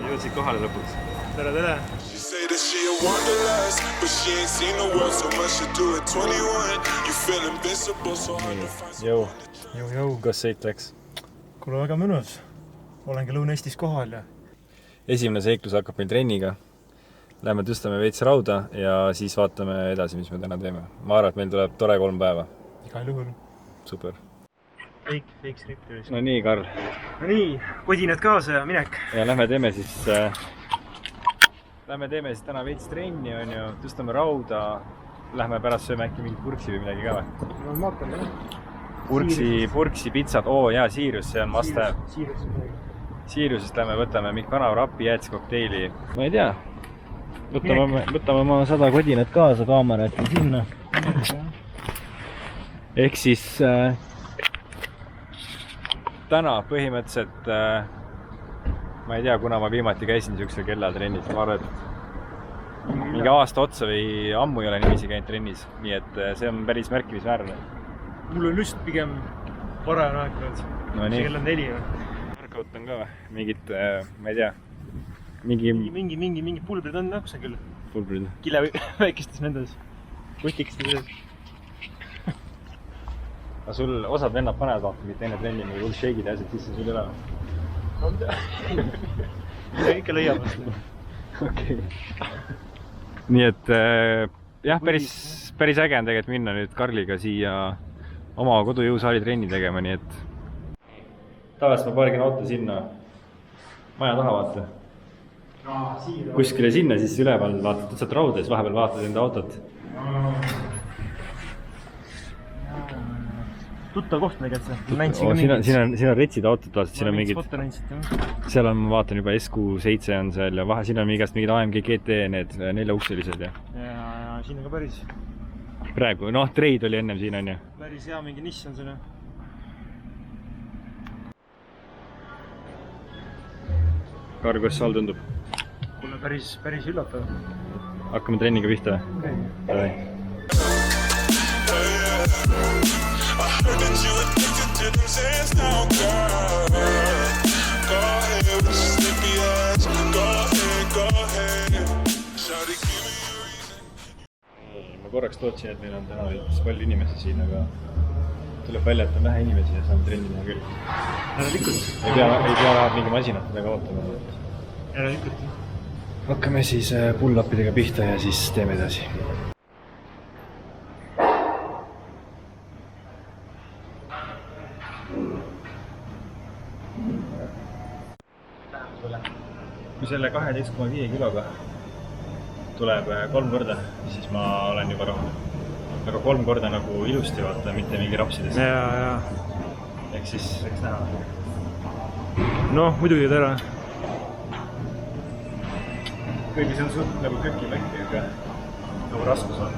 Jõudsid kohale lõpuks. Tere, tere! Jõu. Kas sõit läks? Kuule, väga mõnus. Olengi Lõuna-Eestis kohal ja... Esimene seiklus hakkab meil trenniga. Lähme tõstame veits rauda ja siis vaatame edasi, mis me täna teeme. Ma arvan, et meil tuleb tore 3 päeva. Igal juhul. Super. Fake script. No nii, Karl. No nii, kodined kaasa ja minek. Ja lähme teeme siis täna veits trenni, on ju. Tõstame rauda. Lähme pärast sööme äkki mingit purksi või midagi ka või? No ma hakkan, jah. Purksi, pitsad. Jaa, Siirius, see on must have. Siiriusest lähme, võtame mingi kanavrapi, jäätiskokteili. Ma ei tea. Võtame oma 100 kodinat kaasa, kaamera jätme sinna. Ehk siis täna põhimõtteliselt ma ei tea, kuna ma viimati käisin niisugusel kellatrennis. Ma arvan, et mingi aasta otsa või ammu ei ole nimisi käinud trennis. Nii et see on päris märkimisväärne. Mul on just pigem varajane aeg nüüd. No nii. See kell on 4 või? Workout on ka või? Mingid, ma ei tea, mingi pulbrid on näksa küll. Pulbrid? Kile väikestes nendes kutikestes sees. Aga sul osad vennad panevad vaata mingit enne trenni, mingi hull shake'id ja asjad sisse sul ei ole? No mida ikka leiab. Okei. Nii et jah, päris äge on tegelikult minna nüüd Karliga siia oma kodujõusaali trenni tegema, nii et tavaliselt ma pargin auto sinna maja taha vaata. Kuskile sinna, siis üleval vaatad tõtsad rauda, siis vahepeal vaatad enda autot. Tuttav koht tegelikult see. Siin on retsid autot, siin on mingid... Seal on, ma vaatan juba SQ7 on seal ja siin on mingid AMG GT, need 4-ukselised ja... Ja siin on ka päris... Praegu, treid oli ennem siin on ju. Päris hea mingi niss on siin. Karl, kuidas seal tundub? Kuule päris üllatav. Hakkame trenniga pihta või? Okay. Ma korraks tootsin, et meil on täna palju inimesi siin, aga tuleb välja, et on vähe inimesi ja saame trenni teha küll. Järelikult. Ei pea läheb mingi masinat väga ootama. Järelikult. Hakkame siis pull-upidega pihta ja siis teeme edasi. Kui selle 12,5 kiloga tuleb 3 korda, siis ma olen juba rahul. Aga 3 korda nagu ilusti vaata, mitte mingi rapsides. Ja. Ehk siis, eks näha. Noh, muidugi tere. Kõigi see on suht nagu kökimäkki, aga nagu raskus on.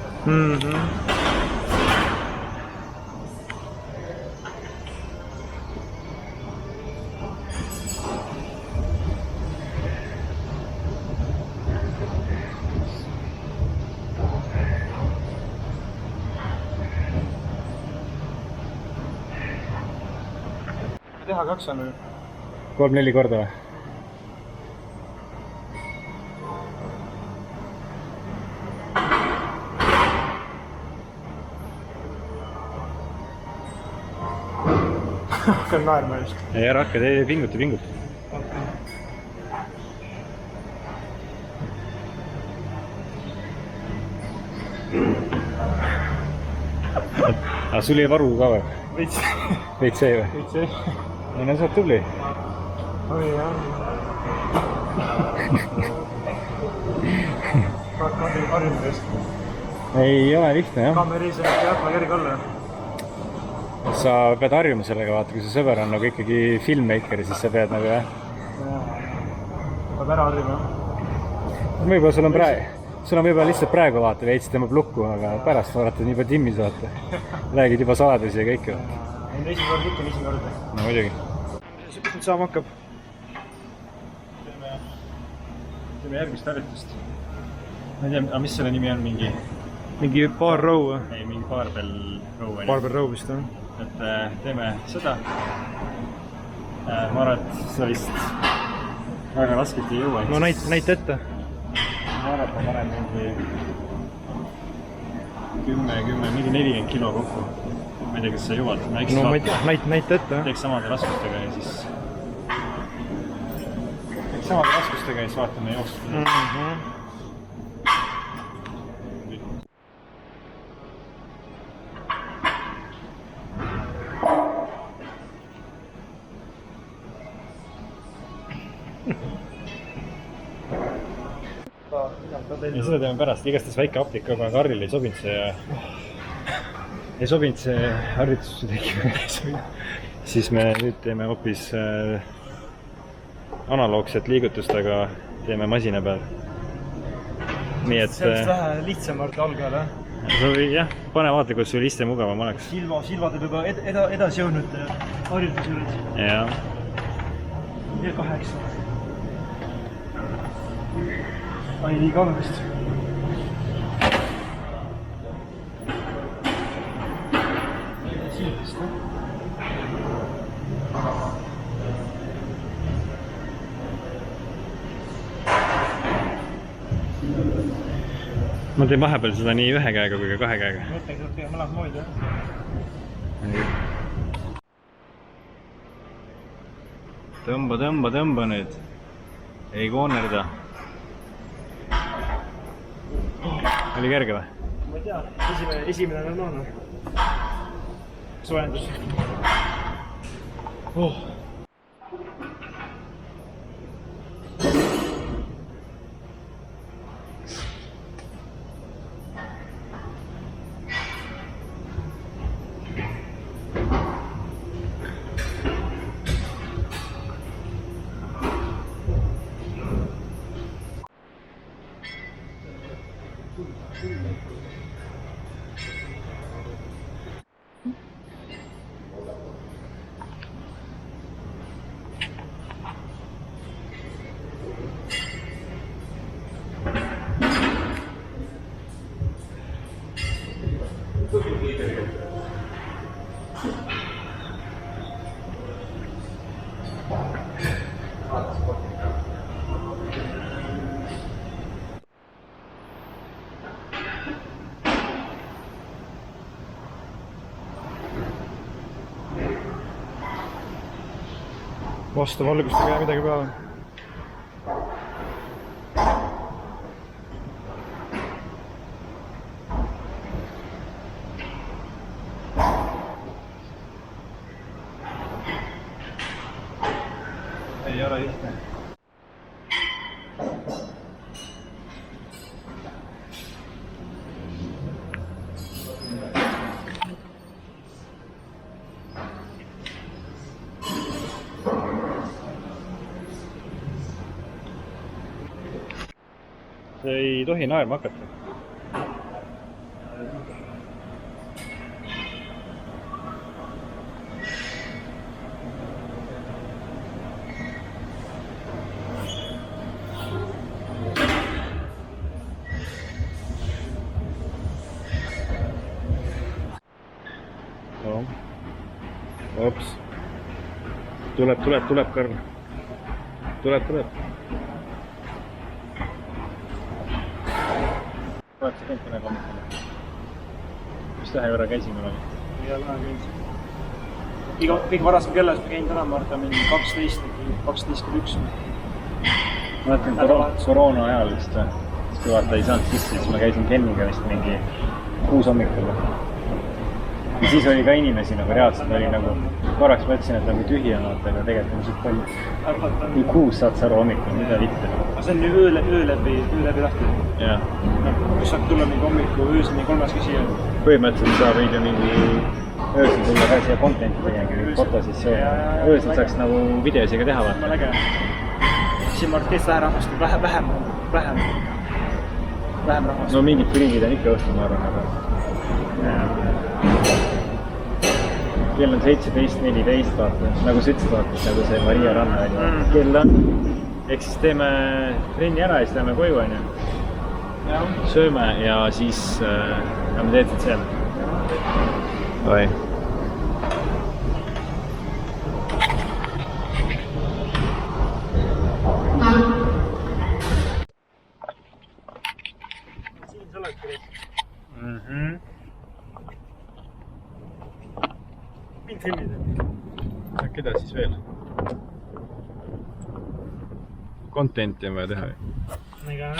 Teha 2 on või? 3-4 korda või? Hakkan naerma just. Ei, ära hakka, pinguta. Aga sul ei varu ka või? Veits see või? No sa oled tubli. Oi jah. Harjumudest. Ei ole lihtne, jah. Kaameriis on jätma kerge olla. Sa pead harjuma sellega, vaata, kui su sõber on nagu ikkagi filmmaker, siis sa pead nagu, jah. Peab ära harjuma. Võib-olla sul on võib-olla lihtsalt praegu vaata, veits tõmbab lukku, aga pärast vaatad nii palju timmis vaata. Räägid juba saladusi ja kõike. Esimene kord ikka, esimene kord. No muidugi. Mis nüüd saama hakkab? Teeme järgmist harjutust. Ma ei tea, aga mis selle nimi on? Mingi bar row või? Ei, mingi barbell row. Barbell row vist on. et teeme seda. Ma arvan, et sa vist väga raskelt ei jõua. No näita ette. Ma arvan, et ma panen mingi 40 kilo kokku. Ma ei tea, kas sa jõuad. No ma ei tea, näita ette. Teeks samade raskustega ja siis... samade raskustega ja siis vaatame jooksust. Ja seda teeme pärast, igastahes väike update ka, kuna Karlil ei sobinud see harjutusse tegime. Siis me nüüd teeme hoopis analoogset liigutust, aga teeme masina peal. Nii et... See oleks vähe lihtsamalt algal, jah, pane vaata, kus sul iste mugavam oleks. Silva teeb juba edasi jõudnud harjutus juures. Jaa. Ja 8. Ai, nii kangest. Silvist, Ma teen vahepeal seda nii ühe käega kui ka kahe käega. Mõtlen, et teha mõlemad moodi, jah? Tõmba nüüd. Ei koonerda. Oli kerge või? Ma ei tea, esimene normaalne. Soojendus. Vastu valgust ei jää midagi peale. Ei ole lihtne. Ei tohi naerma hakata. Ops. Tuleb, Karl. Tuleb. Vaata see käib praegu hommikul. Mis ühe korra käisime veel? Ei ole vähe käinud. Kõige varasem kellas ma käin täna, ma arvan, mingi 12:01. Ma mõtlen koroona ajal vist või. Siis kui vaata ei saanud sisse, siis ma käisin Kenniga vist mingi 6 hommikul. Ja siis oli ka inimesi nagu reaalselt oli nagu korraks mõtlesin, et nagu tühi on, aga tegelikult on siit palju. Kui 6 saad sa aru hommikul, mida vitte. Aga see on ju öö läbi lahti. Jah. Kus saab tulla mingi hommiku öösel nii 3 käsi? Põhimõtteliselt sa võid ju mingi öösel tulla ka siia content'i tegema, foto siis öösel saaks nagu videosiga teha vaata. Ma läge. Siin ma arvan, et teist rahvast on vähem rahvast. No mingid turingid on ikka õhtul, ma arvan, aga... Kell on 17:14 vaata, nagu sa ütlesid vaata, nagu see Maria Ranna oli. Kell on. Ehk siis teeme trenni ära ja siis läheme koju, on ju. Sööme ja siis me teed seal. Oi. Mind filmid. Keda siis veel? Contenti on vaja teha. Ega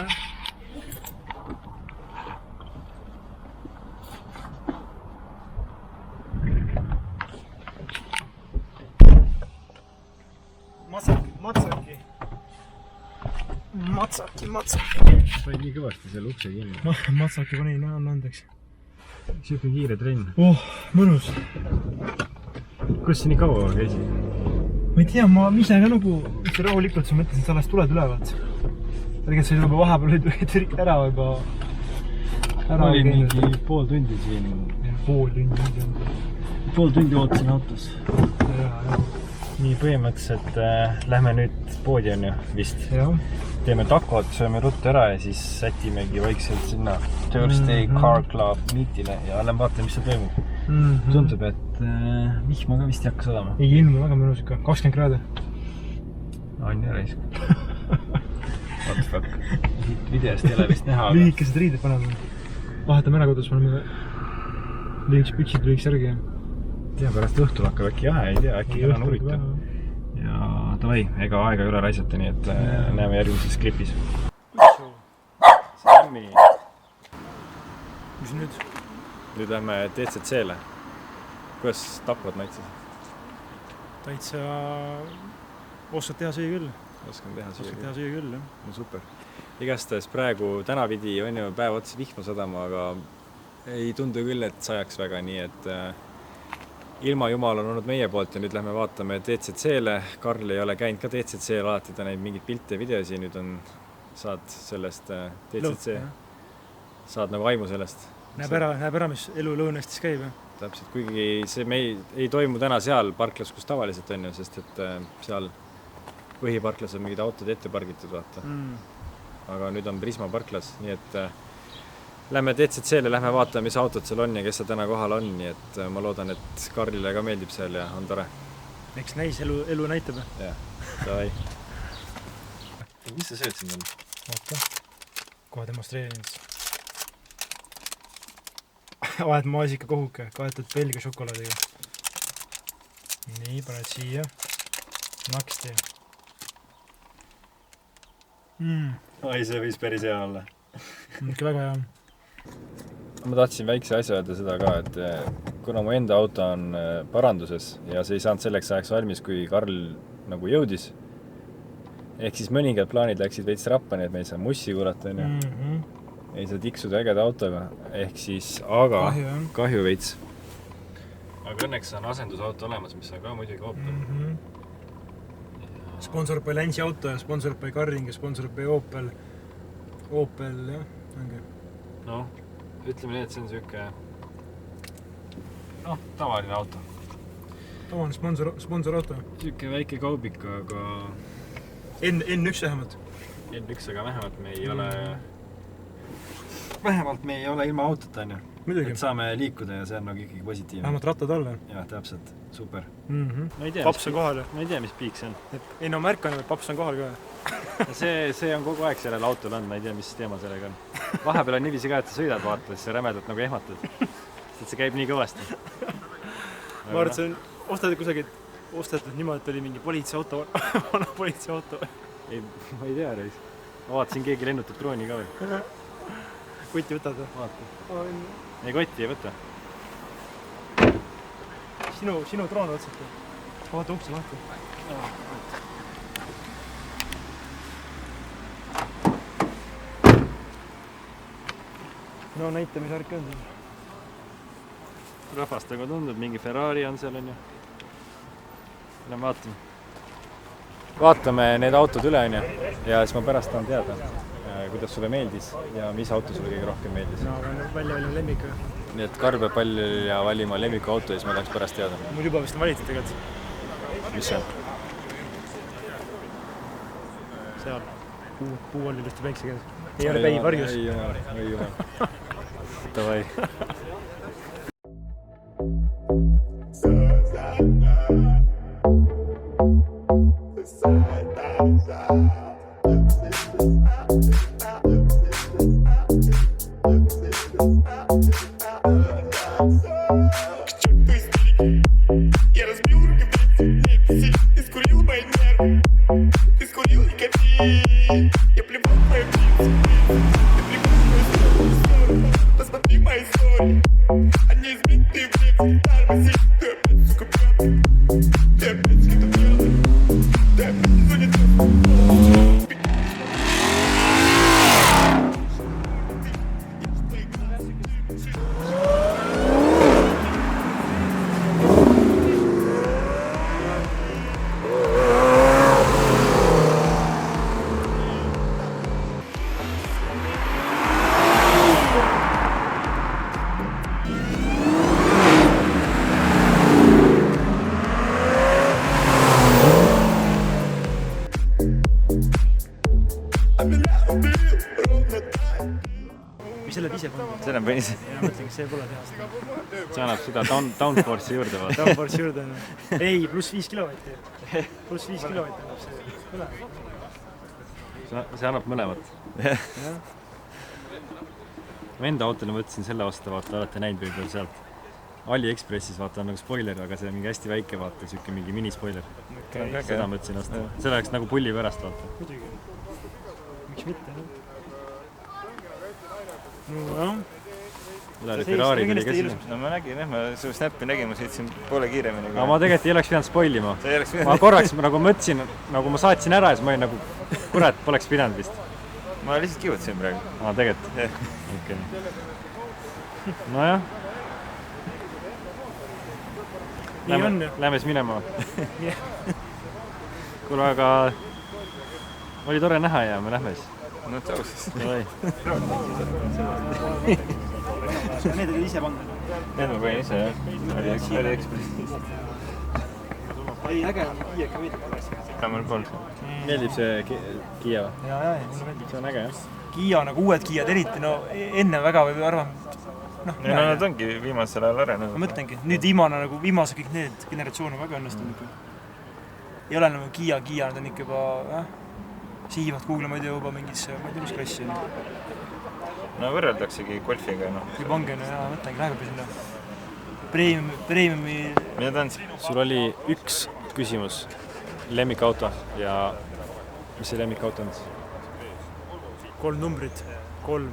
Matsaki. Said nii kõvasti selle ukse kinni. Matsaki panin, anna andeks. Siuke kiire trenn. Mõnus. Kus sa nii kaua käisid? Ma ei tea, ma ise ka nagu rahulikult sa mõtlesin, et sa alles tuled ülevalt. Tegelikult sa juba vahepeal olid ära juba. Oli mingi pool tundi siin. Pool tundi ootasin autos. Nii põhimõtteliselt lähme nüüd poodi on ju vist. Teeme takod, sööme ruttu ära ja siis sätimegi vaikselt sinna Thursday Car Club meetile ja lähme vaatame, mis seal toimub. Tundub, et vihma ka vist ei hakka sadama. Ei, ilm on väga mõnus ikka, 20 kraadi. On ja raisk. What the fuck? Videost ei ole vist näha. Lühikesed riided paneme. Vahetame ära kodus, paneme lühikesed püksid, lühikesed järgi. Tea, pärast õhtul hakkab äkki jahe, ei tea, äkki kena nurita. Ja davai, ega aega ei ole raisata, nii et näeme järgmises klipis. Sammi! Mis nüüd? Nüüd lähme DCC-le. Kuidas tapvad maitses? Täitsa oskad teha süüa küll. Oskan teha süüa küll, jah. No super. Igastahes praegu täna pidi on ju päev otsa vihma sadama, aga ei tundu küll, et sajaks väga, nii et ilma jumal on olnud meie poolt ja nüüd lähme vaatame DCC-le. Karl ei ole käinud ka DCC-l, alati ta näib mingit pilte ja videosi, nüüd on, saad sellest DCC, saad nagu aimu sellest. Näeb ära, mis elu Lõuna-Eestis käib. Täpselt, kuigi see me ei toimu täna seal parklas, kus tavaliselt on ju, sest et seal põhiparklas on mingid autod ette pargitud, vaata. Aga nüüd on Prisma parklas, nii et lähme DCC-le, lähme vaatame, mis autod seal on ja kes seal täna kohal on, nii et ma loodan, et Karlile ka meeldib seal ja on tore. Eks näis, elu näitab. Jah, davai. Mis sa sööd siin veel? Oota, kohe demonstreerinud. Vahet maasika kohuke, kaetud Belgia šokolaadiga. Nii, paned siia. Naksti. Ai, see võis päris hea olla. Ikka väga hea. Ma tahtsin väikse asja öelda seda ka, et kuna mu enda auto on paranduses ja see ei saanud selleks ajaks valmis, kui Karl nagu jõudis, ehk siis mõningad plaanid läksid veits rappa, nii et me ei saa mussi kuulata, ei saa tiksuda ägeda autoga, ehk siis, aga kahju veits. Aga õnneks on asendusauto olemas, mis on ka muidugi Opel. Sponsor by Länsi auto ja sponsor by Carring ja sponsor by Opel, jah, ongi. No, ütleme nii, et see on siuke tavaline auto. Tavaline sponsor auto. Siuke väike kaubik, aga N1 vähemalt. N1, aga vähemalt me ei ole ilma autota, on ju. Muidugi. Et saame liikuda ja see on nagu ikkagi positiivne. Vähemalt rattad alla. Jah, täpselt. Super. Paps on kohal. Ma ei tea, mis piik see on. Ei no märkan, et paps on kohal ka. See on kogu aeg sellel autol on, ma ei tea, mis teema sellega on. Vahepeal on niiviisi ka, et sa sõidad vaata, siis sa rämedalt nagu ehmatad. Sest see käib nii kõvasti. Ma arvan, et see on ostetud niimoodi, et oli mingi politseiauto, vana politseiauto. Ei, ma ei tea, reis. Ma vaatasin, keegi lennutab drooni ka või. Kotti võtad või? Vaata. Ei, kotti ei võta. Sinu droon otsad. Vaata ukse lahti. No näita, mis värk on seal. Rahvast aga tundub, mingi Ferrari on seal, on ju. Lähme vaatame. Vaatame need autod üle, on ju. Ja siis ma pärast tahan teada, kuidas sulle meeldis ja mis auto sulle kõige rohkem meeldis. No, välja valima lemmiku. Nii et Karl peab palju ja valima lemmiku auto ja siis ma tahaks pärast teada. Mul juba vist on valitud tegelikult. Mis see on? Seal. Puu oli ilusti päikse käes. Ei ole päi varjus. Ei ole. Davai. К черту истерики. Я разбил руки в лице, не беси. Ты скурил мои нервы. Ты скурил никотин. Я плевал в твои птицы. Ты плевал в мою сторону. Посмотри мои истории. Они избитые в лице. Тормози. Ты опять, сука, пьяный. Ты опять с кем-то пьяный. Ты опять не занят. mis selle ise pannud? See on põhis. Ja mõtlen, kas see pole tehast. See annab seda downforce'i juurde vaata. Downforce'i juurde on. Ei, pluss 5 kilovatti. Pluss 5 kilovatti annab see. Kõle. See annab mõlemat. Ma enda autole mõtlesin selle osta, vaata, olete näinud võib-olla sealt AliExpressis, vaata, on nagu spoiler, aga see on mingi hästi väike, vaata, siuke mingi minispoiler. Seda mõtlesin osta. See läheks nagu pulli pärast, vaata. Muidugi. Miks mitte, noh? No jah. Ferrari tuli ka sinna. No ma nägin, jah, ma su snappi nägin, ma sõitsin poole kiiremini. Aga ma tegelikult ei oleks pidanud spoilima. Pidanud. Ma korraks nagu mõtlesin, nagu ma saatsin ära ja siis ma olin nagu, kurat, poleks pidanud vist. Ma lihtsalt kivutasin praegu. Tegelikult? Okei. Nojah. Nii on ju. Lähme siis minema. Kuule, aga oli tore näha ja me lähme siis. No tšau siis. Need olid ise pandud? Need ma panin ise, jah. AliExpressis. Ei, äge on Kiia ka veidi tagasi. Mul polnud. Meeldib see Kiia või? Jaa, mulle meeldib. See on äge, jah. Kiia nagu uued Kiiad eriti, no enne väga võib arvan. No nad ongi viimasel ajal arenenud. Ma mõtlengi, nüüd viimane nagu viimase kõik need generatsioon on väga õnnestunud. Ei ole nagu Kiia, nad on ikka juba siivad Google, ma ei tea, juba mingisse, ma ei tea, mis klassi. No võrreldaksegi golfiga, noh. Juba ongi, no jaa, mõtlengi, läheb sinna premiumi. Mida ta on? Sul oli üks küsimus, lemmikauto ja mis see lemmikauto on siis? 3 numbrit, 3,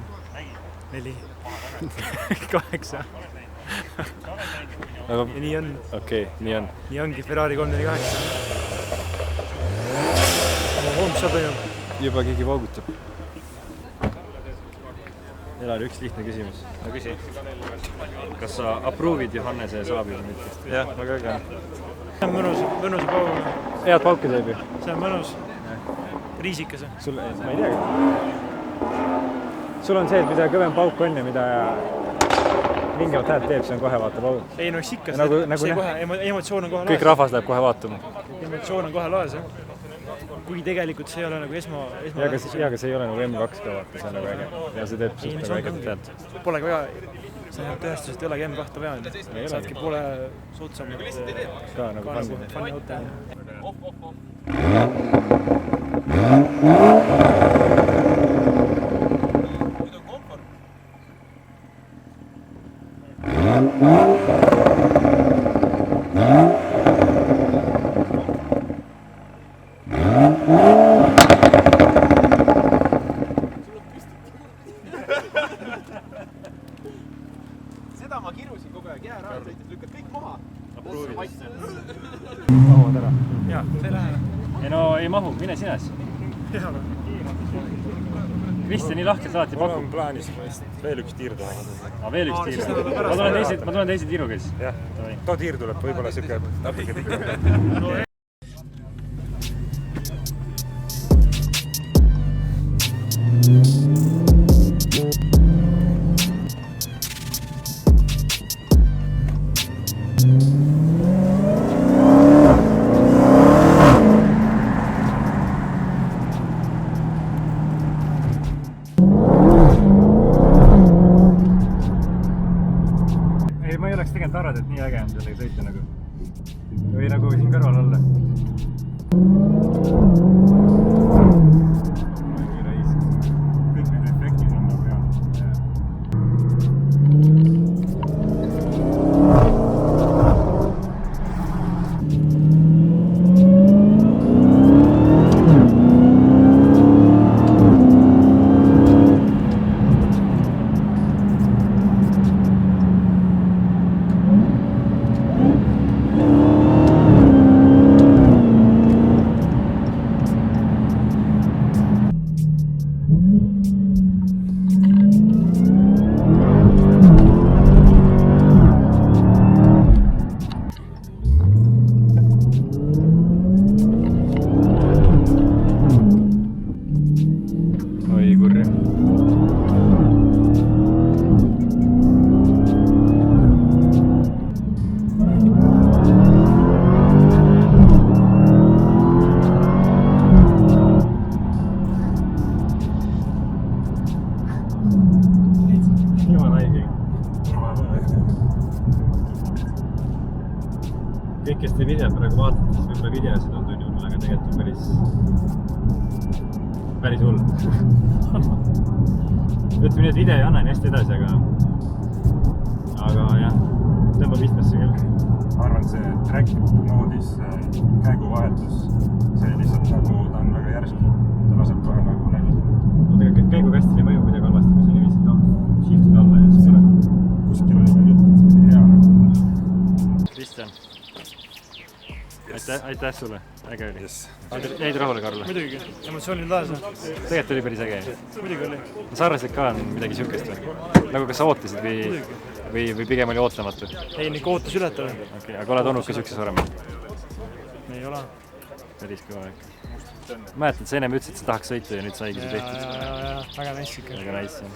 4, 8. Ja nii on. Okei, nii on. Nii ongi Ferrari 348. Mis sa toimub? Juba keegi vaugutab. Elal üks lihtne küsimus. No küsi. Kas sa approve'id Johannese Saabi või mitte? Jah, väga äge. See on mõnus pauk. Head pauki teeb ju. See on mõnus. Riisikas. Sul, ma ei teagi. Sul on see, et mida kõvem pauk on ja mida vingemat häält teeb, see on kohe vaata pauk. Ei, no eks ikka. See kohe, emotsioon on kohe laes. Kõik rahvas läheb kohe vaatama. Emotsioon on kohe laes, jah. Kuigi tegelikult see ei ole nagu esma ja aga see ei ole nagu M2 ka vaata, see on nagu äge. Ja see teeb suht nagu äget häält. Polegi vaja, see tõestusest ei olegi M2 vaja. Saadki poole sootsamad ka nagu funny auto. Seda ma kirusin kogu aeg, jäärajad sõitid, lükkad kõik maha. Mahuvad ära. Jaa, see ei lähe. Ei no ei mahu, mine sina siis. Kristjan nii lahkelt alati pakub. Mul on plaanis veel üks tiir teha. Veel üks tiir. Ma tulen teise tiiruga siis. Jah, too tiir tuleb võib-olla siuke natuke tikk. Ei, ma ei oleks tegelikult arvanud, et nii äge on sellega sõita nagu. Või nagu siin kõrval olla. Kõik need efektid on nagu hea. kõik, kes te videot praegu vaatate, siis võib-olla videos ei tundu nii hull, aga tegelikult on päris hull. ütleme nii, et video ei anna nii hästi edasi, aga jah, tõmbab istmesse küll. Ma arvan, see track moodis käiguvahetus, see lihtsalt nagu ta on väga järsku. Ta laseb kohe nagu läbi. Tegelikult käigukastile ei mõju midagi halvasti, kui sa niiviisi shift'id alla ja siis tuleb. Kuskil oli veel jutt, et see oli hea nagu. Kristjan, aitäh sulle, äge oli. Jäid rahule, Karl? Muidugi, emotsioonid taas. Tegelikult oli päris äge. Muidugi oli. Sarnaselt ka on midagi siukest või? Nagu kas sa ootasid või pigem oli ootamatu? Ei, nii ootus ületada. Okei, aga oled olnud ka siukses varem? Ei ole. Päris kõva ikka. Mäletad, sa ennem ütlesid, et sa tahaks sõita ja nüüd saigi see tehtud. Väga nice ikka. Väga nice, jah.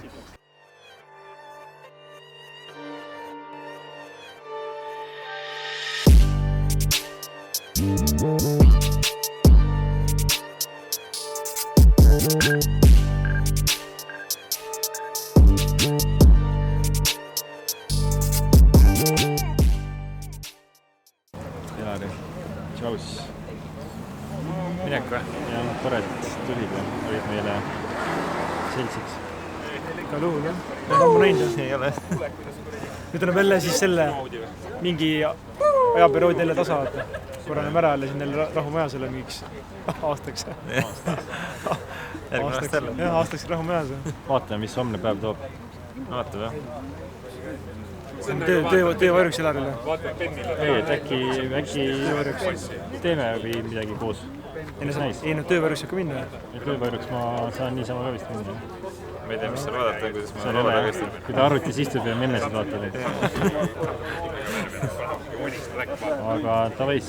Jari, tšaus. Minek või? Jah, tore, et tulid ja olid meile seltsiks. Ka luul, jah. Need ammu näinud, jah? Ei ole. Nüüd tuleb jälle siis selle mingi ajaperioodi jälle tasa, vaata. Korraneme ära jälle siin jälle rahumajas jälle mingiks aastaks. Järgmine aasta jälle? Jah, aastaks rahumajas. Vaatame, mis homne päev toob. Vaatame, jah. Töövarjuks Elarile. Ei, et äkki teeme või midagi koos. Ei, nüüd töövarjuks saab ka minna. Töövarjuks ma saan niisama ka vist minna. Ma ei tea, mis seal vaadata, kuidas ma lava tagastan. Kui ta arvutis istub ja mennesid vaatad. Aga tavais.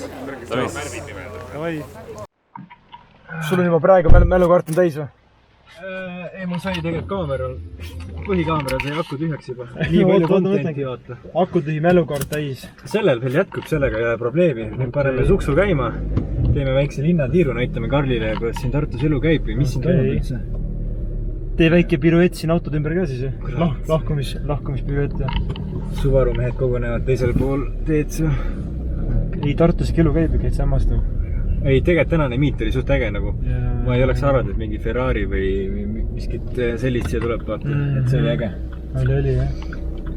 Davai. Sul on juba praegu mälukart on täis või? Ei, mul sai tegelikult kaameral, põhikaamera sai aku tühjaks juba. Nii palju kontenti vaata. Aku tühi mälukart täis. Sellel veel jätkub, sellega ei ole probleemi. Nüüd paneme suksu käima. Teeme väikse linnatiiru, näitame Karlile, kuidas siin Tartus elu käib või mis siin toimub üldse. Tee väike piruett siin autod ümber ka siis ju. Lahkumispiruett ja. Subaru mehed kogunevad teisel pool teed. Ei, Tartus elu käib ja käid samast. Ei, tegelikult tänane miit oli suht äge nagu. Ma ei oleks arvanud, et mingi Ferrari või miskit sellist siia tuleb vaata. Et see oli äge. Oli jah.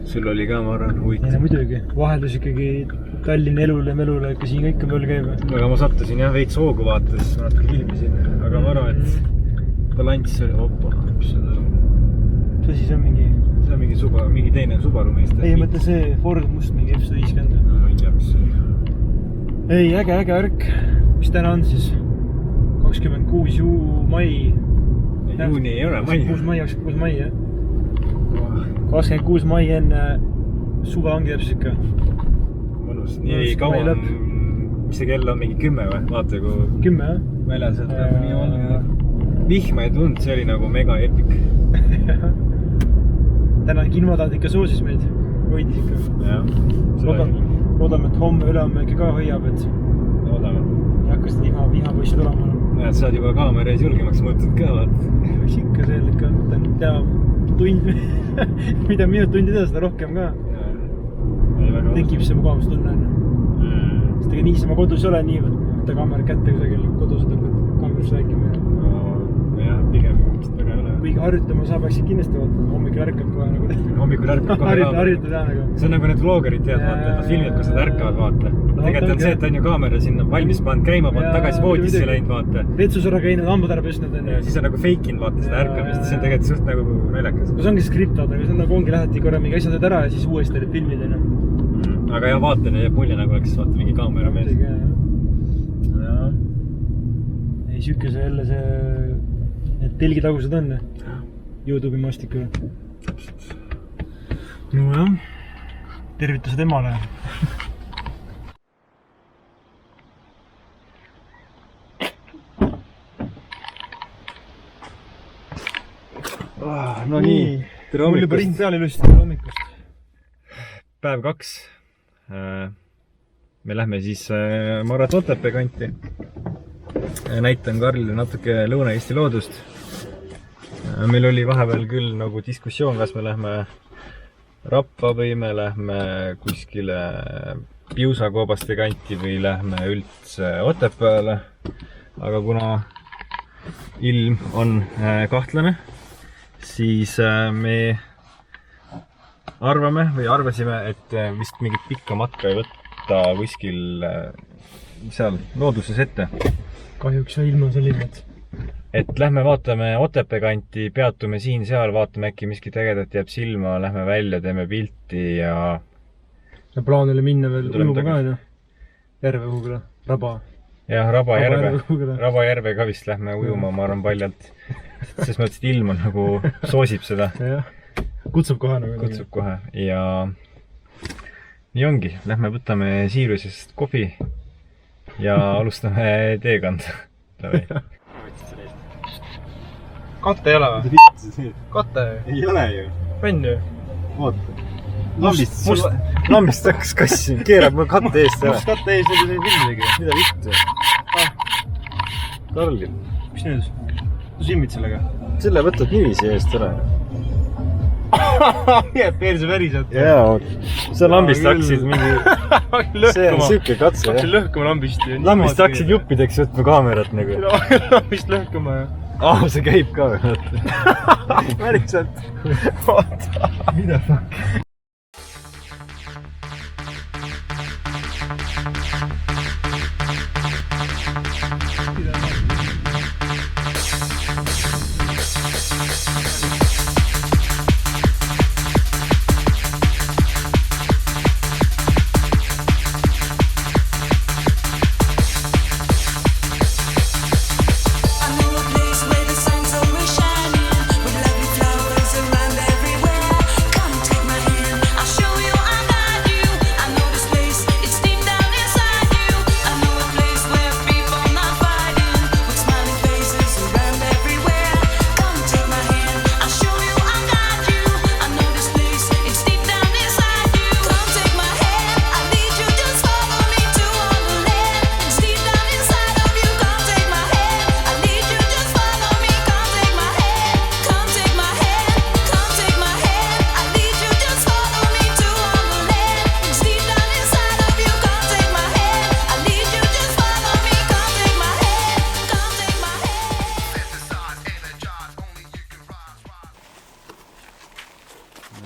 Sul oli ka, ma arvan, huvitav. Ei, muidugi. Vaheldus ikkagi Tallinna elule, melule, ikka siin kõik on veel käib. Aga ma sattusin jah veits hoogu vaates, ma natuke ilmisin. Aga ma arvan, et balanss oli hoppa. Mis see on? See on mingi... See on mingi teine Subaru meist. Ei, mõtle see Ford Must mingi F-150. Ma ei tea, mis see oli. Ei, äge värk. Mis täna on siis? 26 mai. Juuni ei ole, mai. 26 mai, jah. 26 mai enne suve ongi täpselt ikka. Mõnus. Nii kaua on, mis see kell on, mingi 10 või? Vaata, kui 10, jah? väljas on nii valge. Vihma ei tund, see oli nagu mega epic. Täna ilmataad ikka soosis meid. Hoidis ikka. Jah. Loodame, et homme ülehomme ikka ka hoiab, et loodame. ei hakka seda vihapoissi tulema. Näed, sa oled juba kaamera ees julgemaks mõõtud ka, vaat. Mis ikka seal ikka, tund, mida tundi teha, seda rohkem ka. Tekib see mugavustunne. Sest ega niisama kodus ei ole nii, võtta kaamera kätte kusagil kodus, et hakkad kaameras rääkima. Jah, pigem vist väga ei ole. Kuigi harjutama saab äkki kindlasti vaata, hommikul ärkad kohe nagu. Hommikul ärkad kohe harjutada nagu. See on nagu need vlogerid tead, vaata, et nad filmivad, kus nad ärkavad, vaata. Tegelikult on see, et on ju kaamera sinna valmis pannud, käima pannud, tagasi voodisse läinud, vaata. Vetsusõra käinud, hambad ära pesnud. Siis on nagu fake-inud, vaata, seda ärkamist. See on tegelikult suht nagu naljakas. See ongi skript, vaata, aga see on nagu ongi lähedki korra mingi asjad ära ja siis uuesti olid filmid. Aga jah, vaatan ja jääb mulje nagu oleks vaata mingi kaamera mees. Ei, siuke see jälle see, need telgitagused on YouTube'i maastikul. No jah, tervitused emale. No nii, tere hommikust. Mul juba ring peal ilusti, tere hommikust. Päev 2. Me lähme siis Marat-Otepää kanti. Näitan Karlile natuke Lõuna-Eesti loodust. Meil oli vahepeal küll nagu diskussioon, kas me lähme Rappa või me lähme kuskile Piusakoobaste kanti või lähme üldse Otepääle. Aga kuna ilm on kahtlane, siis me arvasime, et vist mingit pikka matka ei võtta kuskil seal looduses ette. Kahjuks ilm on selline, et lähme vaatame Otepää kanti, peatume siin-seal, vaatame äkki miskit ägedat jääb silma, lähme välja, teeme pilti ja plaan oli minna veel ujuma ka, järve kuhugule, Raba. Jah, Rabajärve ka vist lähme ujuma, ma arvan paljalt. Sest mõttes, et ilm on nagu soosib seda. Kutsub kohe nagu. Kutsub kohe ja nii ongi. Lähme võtame Siirusest kohvi ja alustame teekanda. Katte ei ole või? Katte ei ole ju. On ju? Oota. Lambist hakkas kassi, keerab mul katte eest ära. Must katte ees oli see filmidegi. Mida vittu? Karli. Mis nüüd? Tu simmid sellega? Selle võtad nivisi eest ära. Jääb perse väriselt. Jaa, sa lambist hakkasid mingi... See on süüke katse, jah. Hakkasid lõhkuma lambist. Lambist hakkasid juppideks võtma kaamerat nagu. Lambist lõhkuma, jah. See käib ka veel. Väriselt. Oota. Mida fuck?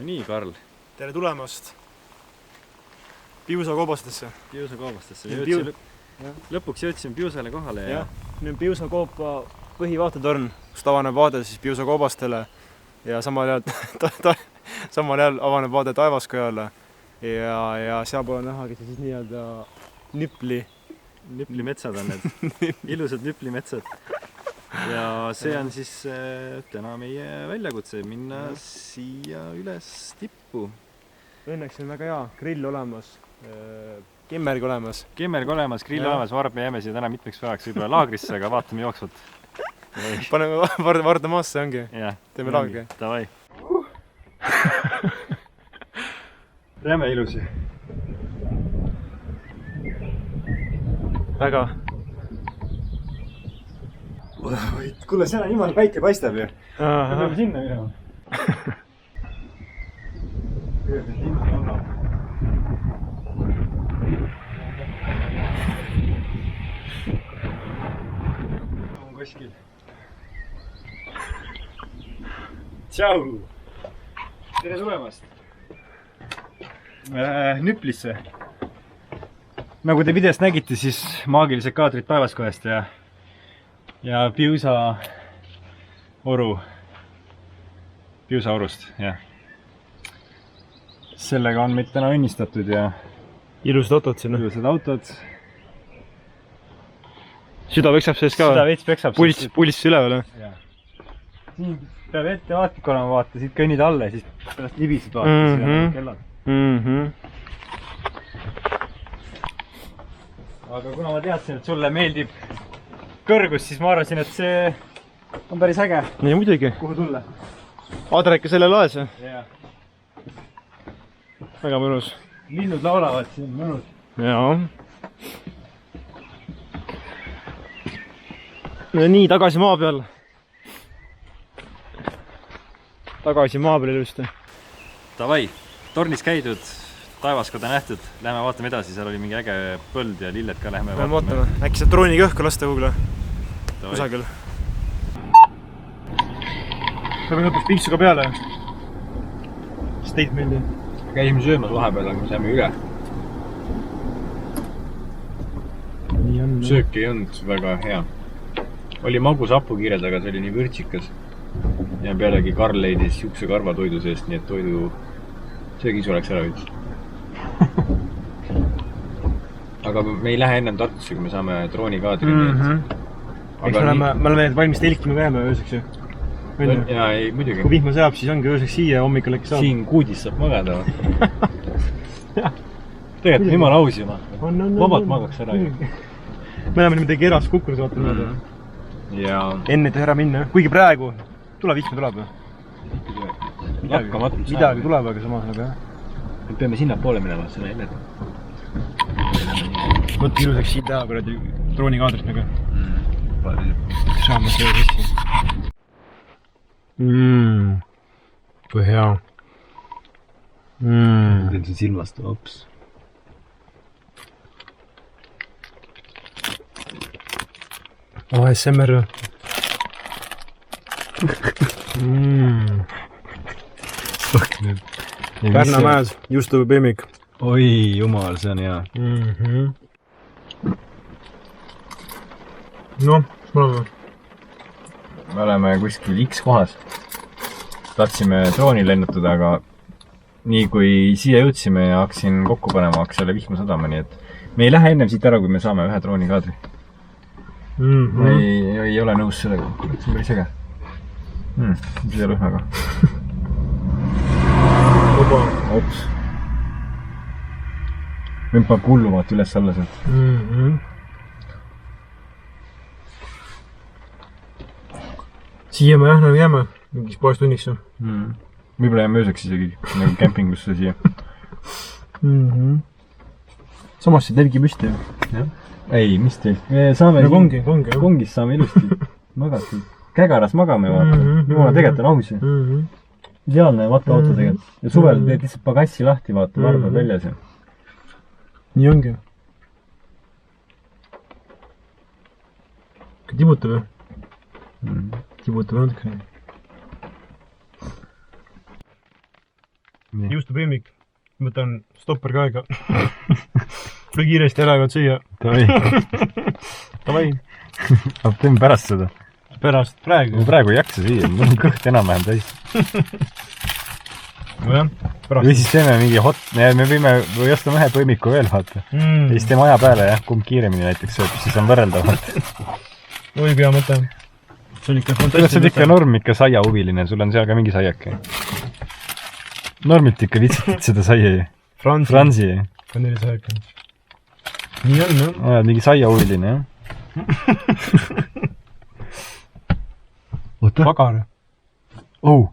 Nii, Karl. Tere tulemast Piusakoobastesse. Piusakoobastesse. Lõpuks jõudsime Piusale kohale ja... Nüüd on Piusakoopa põhivaatetorn, kust avaneb vaade siis Piusakoobastele ja samal ajal avaneb vaade Taevaskojale ja seal poole nähagi siis nii-öelda Nüplimetsad on need. Ilusad nüplimetsad. Ja see on siis täna meie väljakutse minna siia üles tippu. Õnneks on väga hea, grill olemas, kemmerg olemas. Kemmerg olemas, grill olemas, ma arvan, me jääme siia täna mitmeks päevaks võib-olla laagrisse, aga vaatame jooksvalt. Paneme varda maasse, ongi? Teeme laagri. Davai. Räme ilusi. Väga. Kuule, seal on jumala päike paistab ju. Me peame sinna minema. On kuskil. Tšau! Tere tulemast! Nüplisse. Nagu te videost nägite, siis maagilised kaadrid Taevaskojast ja Piusa orust, jah. Sellega on meid täna õnnistatud ja ilusad autod sinna. Ilusad autod. Süda peksab sees ka? Süda veits peksab. Pulss üleval, jah? Siin peab ettevaatlik olema, vaata, siit kõnnid alla ja siis pärast libisid vaata, siin on kellad. Aga kuna ma teadsin, et sulle meeldib kõrgus, siis ma arvasin, et see on päris äge. Nii, muidugi. Kuhu tulla? Adreka selle laes, jah? Jah. Väga mõnus. Linnud laulavad siin, mõnus. Jaa. Nii, tagasi maa peal. Tagasi maa peal ilusti. Davai, tornis käidud, taevaskoda nähtud, lähme vaatame edasi, seal oli mingi äge põld ja lilled ka, lähme vaatame. Äkki saab drooniga õhku lasta kuhugile? Kusagil. Saame lõpuks piiksuga peale. Sest meeldi. Käisime söömas vahepeal, aga me saime üle. Nii on. Söök ei olnud väga hea. Oli magus hapukiired, aga see oli nii vürtsikas. Ja pealegi Karl leidis juuksekarva toidu seest, nii et toidu söögisu oleks ära võitis. Aga me ei lähe ennem Tartusse, kui me saame droonikaadri. Eks me oleme valmis telkima ka jääma ööseks ju. Jaa, ei, muidugi. Kui vihma seab, siis ongi ööseks siia, hommikul äkki saab. Siin kuudis saab magada. Tegelikult jumala aus ju. Vabalt magaks ära. Me oleme niimoodi keras kukkunud vaatama. Enne et ära minna. Kuigi praegu tulevihma tuleb. Midagi tuleb, aga samas nagu jah. Me peame sinna poole minema, selle enne. Võtta ilusaks siin teha kuradi droonikaadrit nagu. Saame see sisse. Kui hea. Teen see silmast, hops. ASMR. Pärna mäes, juustube piimik. Oi, jumal, see on hea. Noh, me oleme. Me oleme kuskil X kohas. Tahtsime drooni lennutada, aga nii kui siia jõudsime ja hakkasin kokku panema, hakkas jälle vihma sadama, nii et me ei lähe ennem siit ära, kui me saame ühe droonikaadri. Ma ei ole nõus sellega. See on päris äge. Siia lõhnaga. Ops. Võmpa kulluvat üles alla sealt. Siia me jah nagu jääme mingis poes tunniks. Võib-olla jääme ööseks isegi nagu kämpingusse siia. Samas see telgi püsti. Ei, mis teil? Me saame kongis saame ilusti magata. Kägaras magame vaata. Jumala tegelikult on aus ju. Ideaalne matkaauto tegelikult. Ja suvel teed lihtsalt pagassi lahti vaata, varbad väljas. Nii ongi. Tibutab ju? Tibutab natukene. Juustupõimik. Võtan stopper ka aega. Või kiiresti ära jõuad süüa. Tavai. Teeme pärast seda. Pärast, praegu. Praegu ei jaksa süüa, mul on kõht enam-vähem täis. Nojah, pärast. Või siis teeme mingi me võime või ostame ühe põimiku veel vaata. Ja siis teeme aja peale jah, kumb kiiremini näiteks sööb, siis on võrreldavad. Oi, pea mõte. See on ikka fantastiline. Sa oled ikka norm ikka saia huviline, sul on seal ka mingi saiake. Normit ikka vitsid seda saia. Fransi. Kandelisaiake. Nii on, jah. Oled mingi saia huviline, jah. Oota. Pagar. Oh.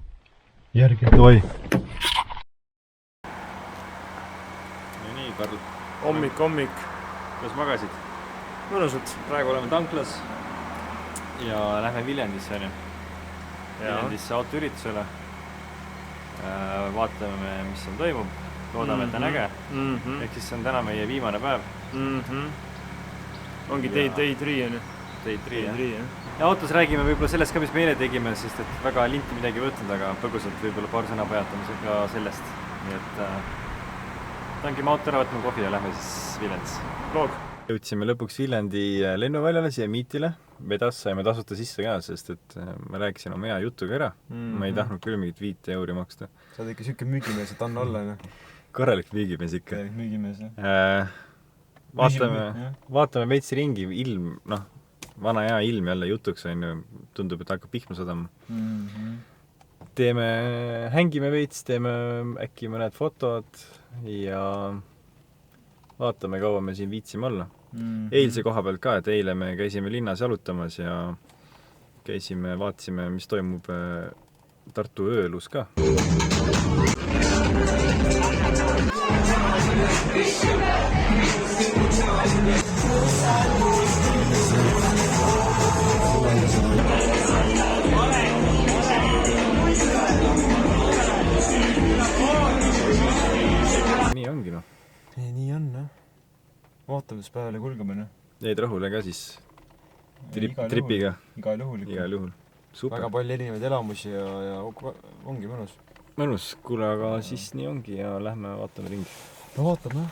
Järgi. Oi. Ja nii, Karl. Hommik. Kuidas magasid? Mõnusad. Praegu oleme tanklas ja lähme Viljandisse. Viljandisse autoüritusele. Vaatame, mis seal toimub. Loodame, et on äge. Ehk siis see on täna meie viimane päev. Ongi day 3 on ju. Day 3, jah. Ja autos räägime võib-olla sellest ka, mis meile tegime, sest et väga linti midagi võtnud, aga põgusalt võib-olla paar sõna pajatame ka sellest. Nii et tangime auto ära, võtme kohvi ja lähme siis Viljandisse. Loog. Jõudsime lõpuks Viljandi lennuväljale siia Miitile. Vedas saime tasuta sisse ka, sest et ma rääkisin oma hea jutuga ära. Ma ei tahtnud küll mingit 5 € maksta. Sa oled ikka siuke müügimees, et anna alla, ne? Korralik müügimees ikka. Korralik müügimees, jah. Vaatame veits ringi, ilm, vana hea ilm jälle jutuks on ju, tundub, et hakkab pihma sadama. Hängime veits, teeme äkki mõned fotod ja vaatame, kaua me siin viitsime olla. Eilse koha pealt ka, et eile me käisime linnas jalutamas ja vaatasime, mis toimub Tartu ööelus ka. nii ongi noh. Nii on, noh. Vaatame, mis päevale kulgemine. Jäid rahule ka siis tripiga? Igal juhul. Igal juhul. Super. Väga palju erinevaid elamusi ja ongi mõnus. Mõnus, kuule, aga siis nii ongi ja lähme vaatame ringi. No vaatame.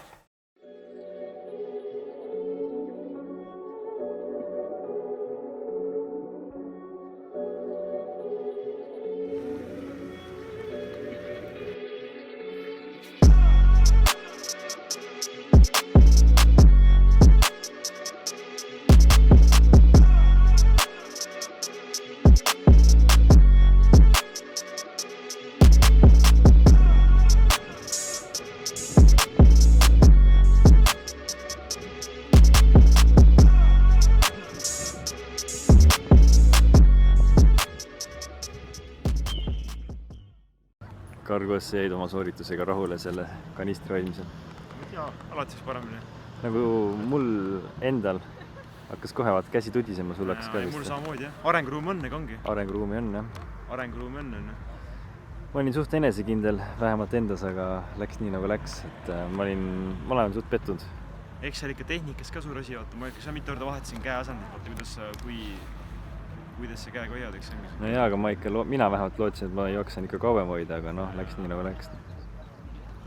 Kargos jäid oma sooritusega rahule selle kanistri hoidmisel. Jaa, alati siis paremini. Nagu mul endal hakkas kohe vaat käsi tudisema, sul hakkas ka vist. Mul samamoodi, jah. Arenguruum on, ega ongi? Arenguruumi on, jah. Arenguruum on. Ma olin suht enesekindel, vähemalt endas, aga läks nii nagu läks. Et ma olen suht pettunud. Eks seal ikka tehnikas ka suur asi, vaata. Ma ikka mitu korda vahetasin käe asendit, vaata, kuidas sa käega hoiad, eks ongi. No jaa, aga mina vähemalt lootsin, et ma jooksen ikka kauem hoida, aga noh, läks nii nagu läks.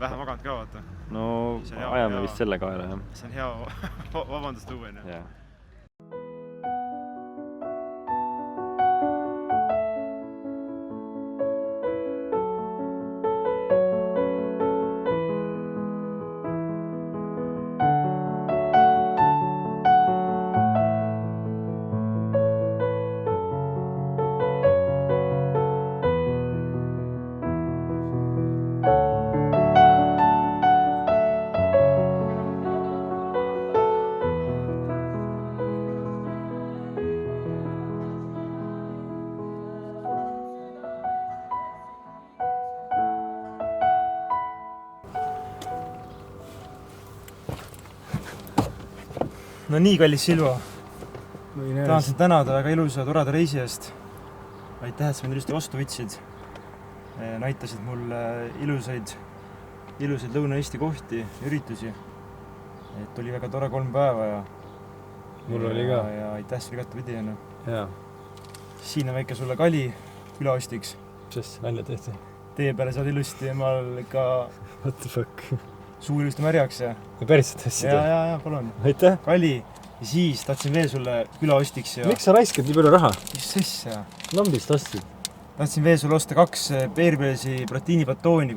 Vähe maganud ka, vaata. No ajame vist selle kaela, jah. See on hea vabandust tuua, jah. No nii, kallis Silvo. Tahan sind tänada väga ilusa toreda reisi eest. Aitäh, et sa mind ilusti vastu võtsid. Näitasid mulle ilusaid Lõuna-Eesti kohti, üritusi. Et oli väga tore 3 päeva ja Mul oli ka. Ja aitäh sulle igatepidi. Jaa. Siin on väike sulle kali külaostiks. Mis välja tehti? Tee peale saad ilusti, maal ikka What the fuck? suu ilusti märjaks ja... Päriselt hästi teha? Ja, palun. Aitäh! Kali! Ja siis tahtsin veel sulle külaostiks ja... Miks sa raiskad nii palju raha? Mis sessa? Lambist ostsid? Tahtsin veel sulle osta 2 Bearbellsi proteiinipatooni,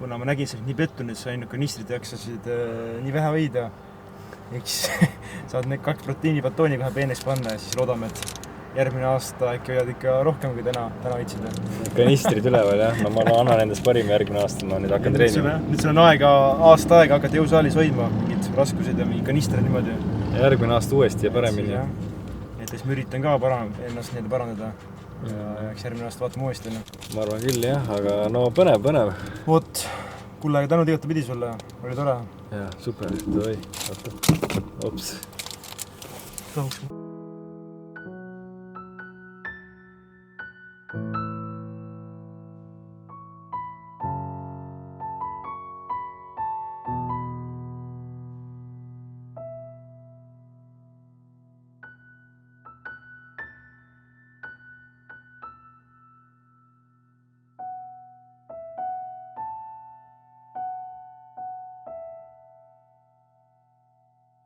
kuna ma nägin, et sa olid nii pettunud, et sa ainult kanistrid jaksasid nii vähe hoida. Eks saad need 2 proteiinipatooni kohe peeneks panna ja siis loodame, et järgmine aasta äkki hoiad ikka rohkem kui täna võitsid. Kanistrid üleval, jah. No ma annan endast parima järgmine aasta, ma nüüd hakkan treenima. Nüüd sul on aasta aega hakata jõusaalis hoidma, mingid raskused ja mingi kanistrid niimoodi. Ja järgmine aasta uuesti ja paremini. Et siis ma üritan ka ennast nii parandada. Ja eks järgmine aasta vaatame uuesti. Ma arvan küll, jah, aga no põnev. Vot, kulle tänu igatepidi sulle, oli tore. Jaa, super, davai, oota. Ops. Rahuks.